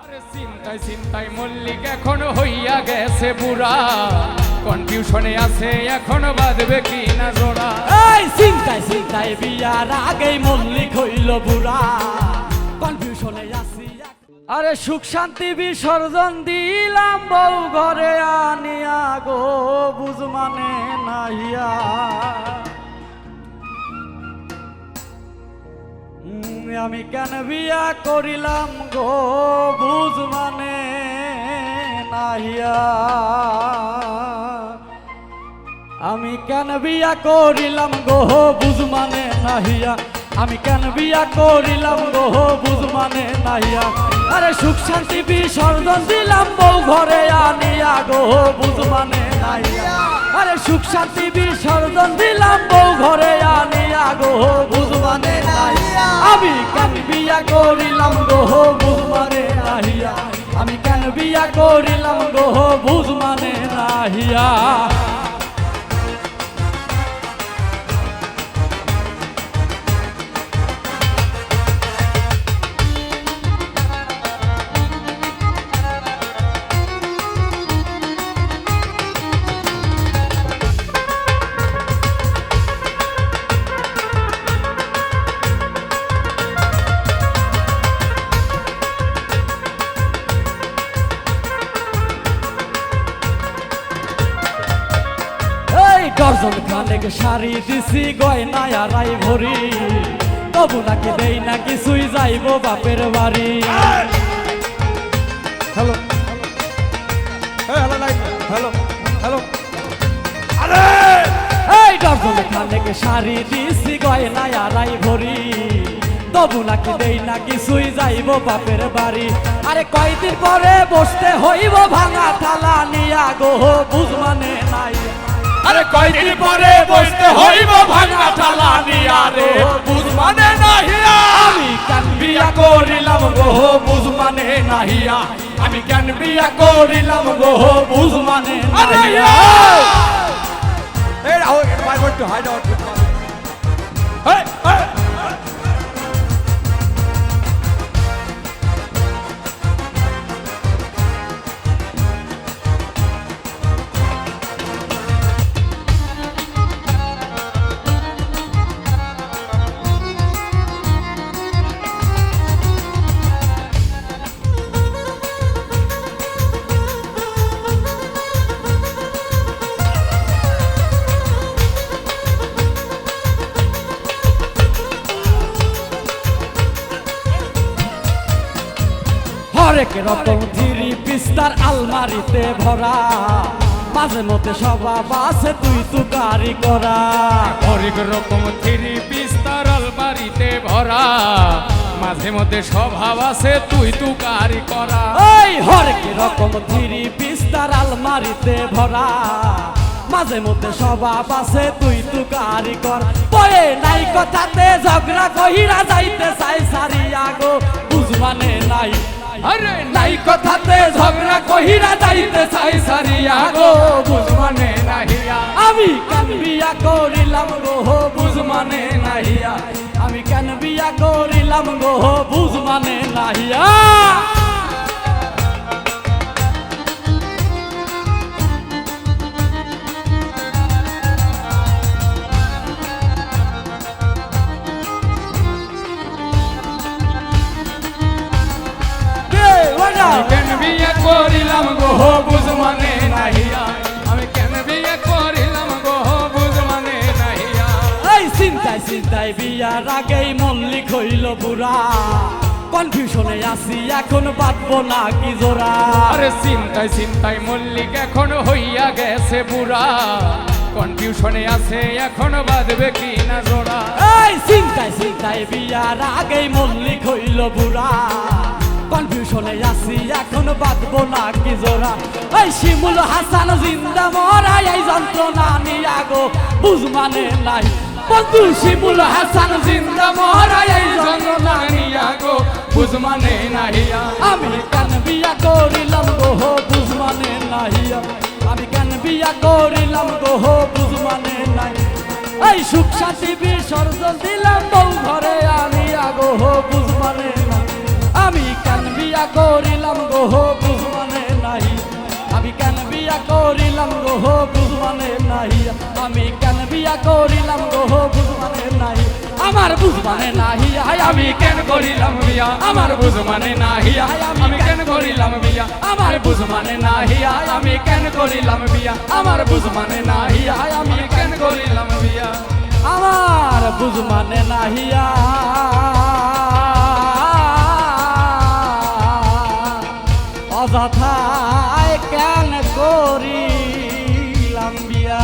চিন্তায় চিন্তায় মল্লিক এখন হইয়া গেছে বুড়া, কনফিউশনে আছে এখন বাঁধবে কি না জোড়া। এই চিন্তায় চিন্তায় বিয়ার আগেই মল্লিক হইল বুড়া, কনফিউশনে আছি। আরে সুখ শান্তি বিসর্জন দিলাম বউ ঘরে আনিয়া গো, বুঝ মানে নাহিয়া। আমি কেন বিয়া করিলাম গো, বুঝ মানে নাহিয়া। আমি কেন বিয়া করিলাম গো, বুঝ মানে নাহিয়া। আমি কেন বিয়া করিলাম গো, বুঝ মানে নাহিয়া। আরে সুখ শান্তি বিসর্জন দিলাম বউ ঘরে আনিয়া গো, বুঝ মানে নাহিয়া। আরে সুখ শান্তি বিসর্জন দিলাম বউ ঘরে আনিয়া গো, বুঝ মানে নাহিয়া। আমি কেন বিয়া করিলাম গো, বুঝ মানে নাহিয়া। আমি কেন বিয়া করিলাম গো, বুঝ মানে নাহিয়া। ডজন খানেক শাড়ি দিছি গয়না আড়াই ভরি, তবু নাকি দেই না কিছুই যাইব বাপের বাড়ি। Hello hello hello hello. এই ডজন খানেক শাড়ি দিছি গয়না আড়াই ভরি, তবু নাকি দেই না কিছুই যাইব বাপের বাড়ি। আরে কয়দিন পরে বসতে হইব ভাঙা থালা নিয়া গো, বুঝ মানে নাই। আরে কয়দিন পরে বসতে হইব ভাঙা থালা নিয়া রে, বুঝ মানে নাহিয়া। আমি কেন বিয়া করিলাম গো, বুঝ মানে নাহিয়া। আমি কেন বিয়া করিলাম গো, বুঝ মানে নাহিয়া। Hey, I want to hide out with my... Hey, hey. হরেক রকম থ্রি পিস্তার আলমারিতে ভরা, মাঝে মধ্যে স্বভাব আছে তুই তুকারি করা। হরেক রকম থ্রি পিস তার আলমারিতে ভরা, মাঝে মধ্যে স্বভাব আছে তুই তুকারি করা। এই হরেক রকম থ্রি পিস্তার আলমারিতে ভরা, মাঝে মধ্যে স্বভাব আছে তুই তুকারি কর। পয়ে নাই কথাতে ঝগড়া কহিরা যাইতে চাই সারিয়া গো, বুঝ মানে নাই। আরে নাই কথাতে ঝগড়া কহিরা যাইতে চাই সারিয়া গো, বুঝ মানে নাহিয়া। আমি কেন বিয়া করিলাম গো, বুঝ মানে মানে নাহিয়া। আমি কেন বিয়া করিলাম গো, বুঝ মানে নাহিয়া। আমি কেন বিয়া করিলাম গো, বুঝ মানে নাহিয়া। আমি কেন বিয়া করিলাম গো, বুঝ মানে নাহিয়া। এই চিন্তায় চিন্তায় বিয়ার আগেই মল্লিক হইল বুড়া, কনফিউশনে আছি এখন বাঁধবো না কি জোড়া। আরে চিন্তায় চিন্তায় মল্লিক এখন হইয়া গেছে বুড়া, কনফিউশনে আছে এখন বাঁধবে কি না জোড়া। এই চিন্তায় চিন্তায় বিয়ার আগেই মল্লিক হইল বুড়া, কনফিউশনে আছি এখন বাঁধবো না কি জোড়া। এই শিমুল হাসান জিন্দা মরা এই যন্ত্রণা নিয়া গো, বুঝ মানে নাই। বন্ধু শিমুল হাসান জিন্দা মরা এই যন্ত্রণা নিয়া গো, বুঝ মানে নাহিয়া। আমি কেন বিয়া করিলাম গো, বুঝ মানে নাহিয়া। আমি কেন বিয়া করিলাম গো, বুঝ মানে নাই। এই সুখ শান্তি বিসর্জন দিলাম বউ ঘরে আনিয়া গো, বুঝ মানে নাই। আমি কেন বিয়া করিলাম করিলাম গো বুঝ মানে নাহি আমি কেন বিয়া করিলাম গো বুঝ মানে নাহি আমি কেন বিয়া করিলাম গো বুঝ মানে নাহি আমার বুঝ মানে নাহি আমি কেন করিলাম বিয়া আমার বুঝ মানে নাহিয়া আমি কেন করিলাম বিয়া আমার বুঝ মানে নাহিয়া আমি কেন করিলাম বিয়া আমার বুঝ মানে নাহিয়া আমি কেন করিলাম বিয়া আমার বুঝ মানে নাহিয়া অযথায় কেন করিলাম বিয়া